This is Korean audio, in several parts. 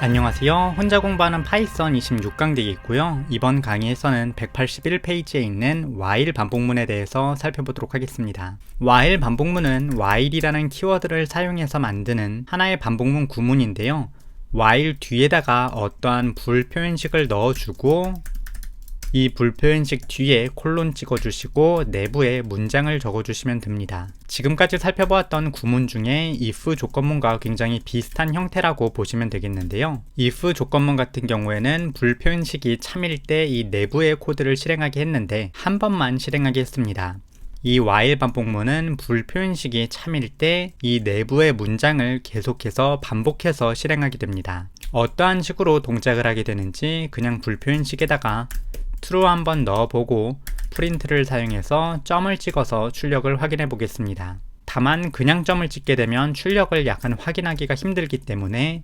안녕하세요. 혼자 공부하는 파이썬 26강되기 있고요. 이번 강의에서는 181페이지에 있는 while 반복문에 대해서 살펴보도록 하겠습니다. while 반복문은 while이라는 키워드를 사용해서 만드는 하나의 반복문 구문인데요. while 뒤에다가 어떠한 불표현식을 넣어주고 이 불표현식 뒤에 콜론 찍어주시고 내부에 문장을 적어주시면 됩니다. 지금까지 살펴보았던 구문 중에 if 조건문과 굉장히 비슷한 형태라고 보시면 되겠는데요. if 조건문 같은 경우에는 불표현식이 참일 때 이 내부의 코드를 실행하게 했는데 한 번만 실행하게 했습니다. 이 while 반복문은 불표현식이 참일 때 이 내부의 문장을 계속해서 반복해서 실행하게 됩니다. 어떠한 식으로 동작을 하게 되는지 그냥 불표현식에다가 true 한번 넣어보고 프린트를 사용해서 점을 찍어서 출력을 확인해 보겠습니다. 다만 그냥 점을 찍게 되면 출력을 약간 확인하기가 힘들기 때문에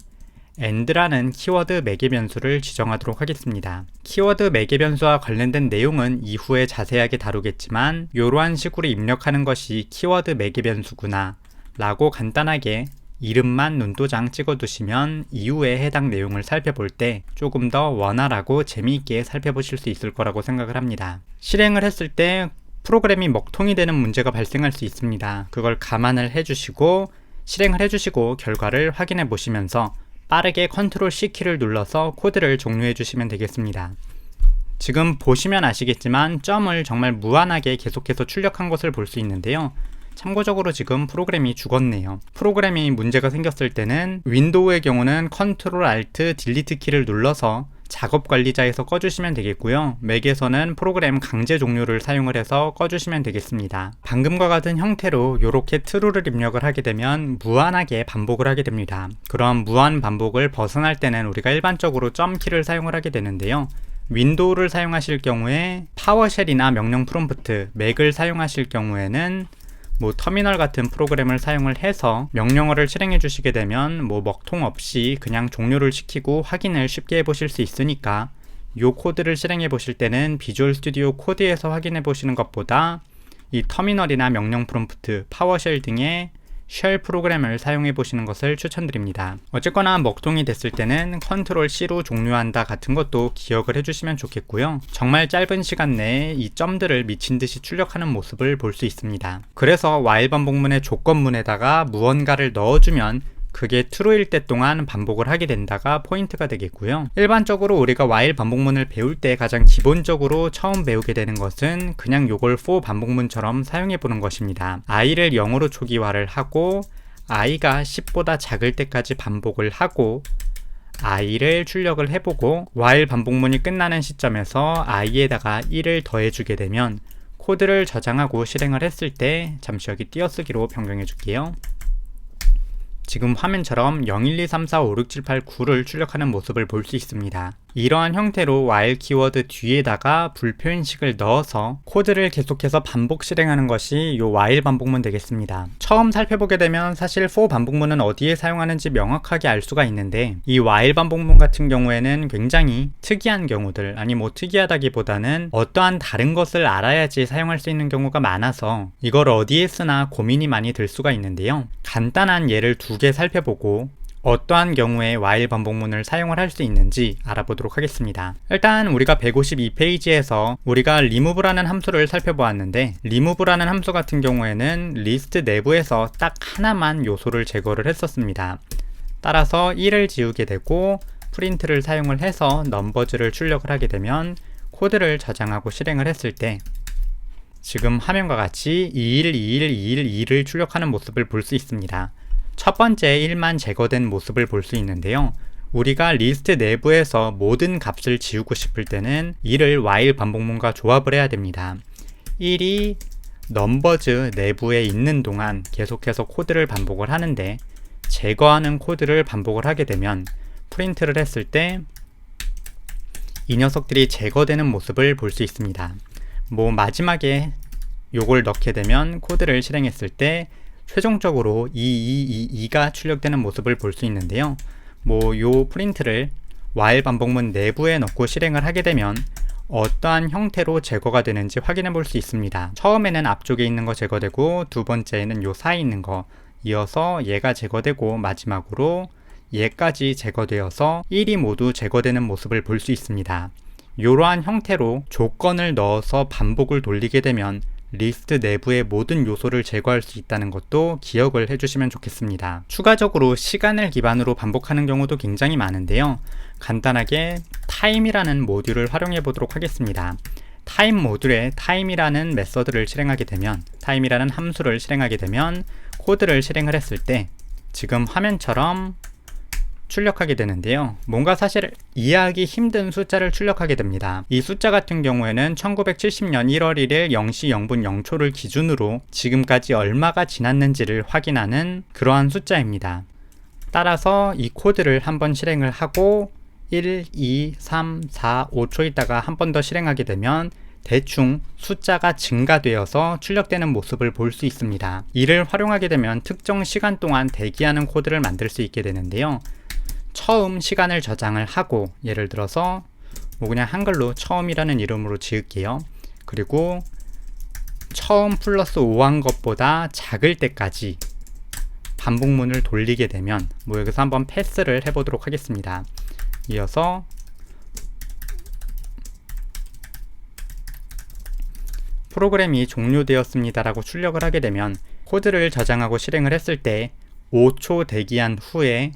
and라는 키워드 매개 변수를 지정하도록 하겠습니다. 키워드 매개 변수와 관련된 내용은 이후에 자세하게 다루겠지만 이러한 식으로 입력하는 것이 키워드 매개 변수구나 라고 간단하게 이름만 눈도장 찍어두시면 이후에 해당 내용을 살펴볼 때 조금 더 원활하고 재미있게 살펴보실 수 있을 거라고 생각을 합니다. 실행을 했을 때 프로그램이 먹통이 되는 문제가 발생할 수 있습니다. 그걸 감안을 해주시고 실행을 해주시고 결과를 확인해 보시면서 빠르게 컨트롤 C 키를 눌러서 코드를 종료해 주시면 되겠습니다. 지금 보시면 아시겠지만 점을 정말 무한하게 계속해서 출력한 것을 볼 수 있는데요. 참고적으로 지금 프로그램이 죽었네요. 프로그램이 문제가 생겼을 때는 윈도우의 경우는 컨트롤 알트 딜리트 키를 눌러서 작업 관리자에서 꺼주시면 되겠고요. 맥에서는 프로그램 강제 종료를 사용을 해서 꺼주시면 되겠습니다. 방금과 같은 형태로 이렇게 true를 입력을 하게 되면 무한하게 반복을 하게 됩니다. 그럼 무한 반복을 벗어날 때는 우리가 일반적으로 점 키를 사용을 하게 되는데요. 윈도우를 사용하실 경우에 파워쉘이나 명령 프롬프트, 맥을 사용하실 경우에는 터미널 같은 프로그램을 사용을 해서 명령어를 실행해 주시게 되면 먹통 없이 그냥 종료를 시키고 확인을 쉽게 해보실 수 있으니까 이 코드를 실행해 보실 때는 비주얼 스튜디오 코드에서 확인해 보시는 것보다 이 터미널이나 명령 프롬프트, 파워쉘 등의 쉘 프로그램을 사용해 보시는 것을 추천드립니다. 어쨌거나 먹통이 됐을 때는 컨트롤 C로 종료한다 같은 것도 기억을 해주시면 좋겠고요. 정말 짧은 시간 내에 이 점들을 미친듯이 출력하는 모습을 볼 수 있습니다. 그래서 while 반복문의 조건문에다가 무언가를 넣어주면 그게 true일 때 동안 반복을 하게 된다가 포인트가 되겠고요. 일반적으로 우리가 while 반복문을 배울 때 가장 기본적으로 처음 배우게 되는 것은 그냥 요걸 for 반복문처럼 사용해 보는 것입니다. i를 0으로 초기화를 하고 i가 10보다 작을 때까지 반복을 하고 i를 출력을 해보고 while 반복문이 끝나는 시점에서 i에다가 1을 더해주게 되면 코드를 저장하고 실행을 했을 때 잠시 여기 띄어쓰기로 변경해 줄게요. 지금 화면처럼 0, 1, 2, 3, 4, 5, 6, 7, 8, 9를 출력하는 모습을 볼 수 있습니다. 이러한 형태로 while 키워드 뒤에다가 불표현식을 넣어서 코드를 계속해서 반복 실행하는 것이 이 while 반복문 되겠습니다. 처음 살펴보게 되면 사실 for 반복문은 어디에 사용하는지 명확하게 알 수가 있는데 이 while 반복문 같은 경우에는 굉장히 특이한 경우들, 아니 특이하다기보다는 어떠한 다른 것을 알아야지 사용할 수 있는 경우가 많아서 이걸 어디에 쓰나 고민이 많이 들 수가 있는데요. 간단한 예를 두 개 살펴보고 어떠한 경우에 while 반복문을 사용을 할 수 있는지 알아보도록 하겠습니다. 일단 우리가 152페이지에서 우리가 remove라는 함수를 살펴보았는데 remove라는 함수 같은 경우에는 리스트 내부에서 딱 하나만 요소를 제거를 했었습니다. 따라서 1을 지우게 되고 프린트를 사용을 해서 넘버즈를 출력을 하게 되면 코드를 저장하고 실행을 했을 때 지금 화면과 같이 21, 21, 21, 2를 출력하는 모습을 볼 수 있습니다. 첫 번째 1만 제거된 모습을 볼 수 있는데요. 우리가 리스트 내부에서 모든 값을 지우고 싶을 때는 1을 while 반복문과 조합을 해야 됩니다. 1이 넘버즈 내부에 있는 동안 계속해서 코드를 반복을 하는데 제거하는 코드를 반복을 하게 되면 프린트를 했을 때 이 녀석들이 제거되는 모습을 볼 수 있습니다. 마지막에 요걸 넣게 되면 코드를 실행했을 때 최종적으로 2가 출력되는 모습을 볼 수 있는데요. 요 프린트를 while 반복문 내부에 넣고 실행을 하게 되면 어떠한 형태로 제거가 되는지 확인해 볼 수 있습니다. 처음에는 앞쪽에 있는 거 제거되고 두 번째에는 요 사이에 있는 거 이어서 얘가 제거되고 마지막으로 얘까지 제거되어서 1이 모두 제거되는 모습을 볼 수 있습니다. 이러한 형태로 조건을 넣어서 반복을 돌리게 되면 리스트 내부의 모든 요소를 제거할 수 있다는 것도 기억을 해주시면 좋겠습니다. 추가적으로 시간을 기반으로 반복하는 경우도 굉장히 많은데요. 간단하게 타임이라는 모듈을 활용해 보도록 하겠습니다. 타임 모듈에 타임이라는 메서드를 실행하게 되면, 타임이라는 함수를 실행하게 되면 코드를 실행을 했을 때 지금 화면처럼 출력하게 되는데요. 뭔가 사실 이해하기 힘든 숫자를 출력하게 됩니다. 이 숫자 같은 경우에는 1970년 1월 1일 0시 0분 0초를 기준으로 지금까지 얼마가 지났는지를 확인하는 그러한 숫자입니다. 따라서 이 코드를 한번 실행을 하고 1, 2, 3, 4, 5초 있다가 한 번 더 실행하게 되면 대충 숫자가 증가되어서 출력되는 모습을 볼 수 있습니다. 이를 활용하게 되면 특정 시간 동안 대기하는 코드를 만들 수 있게 되는데요. 처음 시간을 저장을 하고, 예를 들어서 그냥 한글로 처음이라는 이름으로 지을게요. 그리고 처음 플러스 5한 것보다 작을 때까지 반복문을 돌리게 되면 여기서 한번 패스를 해보도록 하겠습니다. 이어서 프로그램이 종료되었습니다 라고 출력을 하게 되면 코드를 저장하고 실행을 했을 때 5초 대기한 후에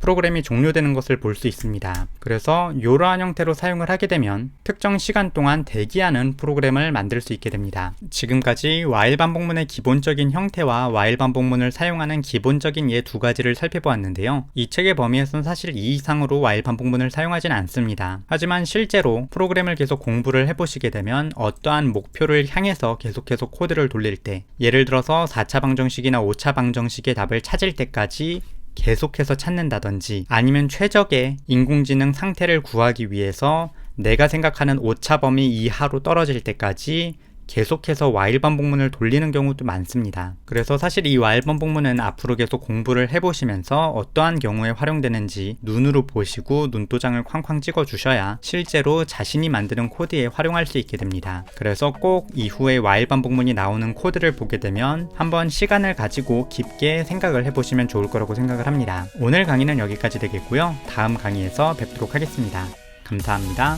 프로그램이 종료되는 것을 볼 수 있습니다. 그래서 이러한 형태로 사용을 하게 되면 특정 시간 동안 대기하는 프로그램을 만들 수 있게 됩니다. 지금까지 while 반복문의 기본적인 형태와 while 반복문을 사용하는 기본적인 예 두 가지를 살펴보았는데요. 이 책의 범위에서는 사실 이 이상으로 while 반복문을 사용하진 않습니다. 하지만 실제로 프로그램을 계속 공부를 해보시게 되면 어떠한 목표를 향해서 계속해서 코드를 돌릴 때, 예를 들어서 4차 방정식이나 5차 방정식의 답을 찾을 때까지 계속해서 찾는다든지, 아니면 최적의 인공지능 상태를 구하기 위해서 내가 생각하는 오차 범위 이하로 떨어질 때까지 계속해서 while 반복문을 돌리는 경우도 많습니다. 그래서 사실 이 while 반복문은 앞으로 계속 공부를 해보시면서 어떠한 경우에 활용되는지 눈으로 보시고 눈도장을 쾅쾅 찍어 주셔야 실제로 자신이 만드는 코드에 활용할 수 있게 됩니다. 그래서 꼭 이후에 while 반복문이 나오는 코드를 보게 되면 한번 시간을 가지고 깊게 생각을 해보시면 좋을 거라고 생각을 합니다. 오늘 강의는 여기까지 되겠고요. 다음 강의에서 뵙도록 하겠습니다. 감사합니다.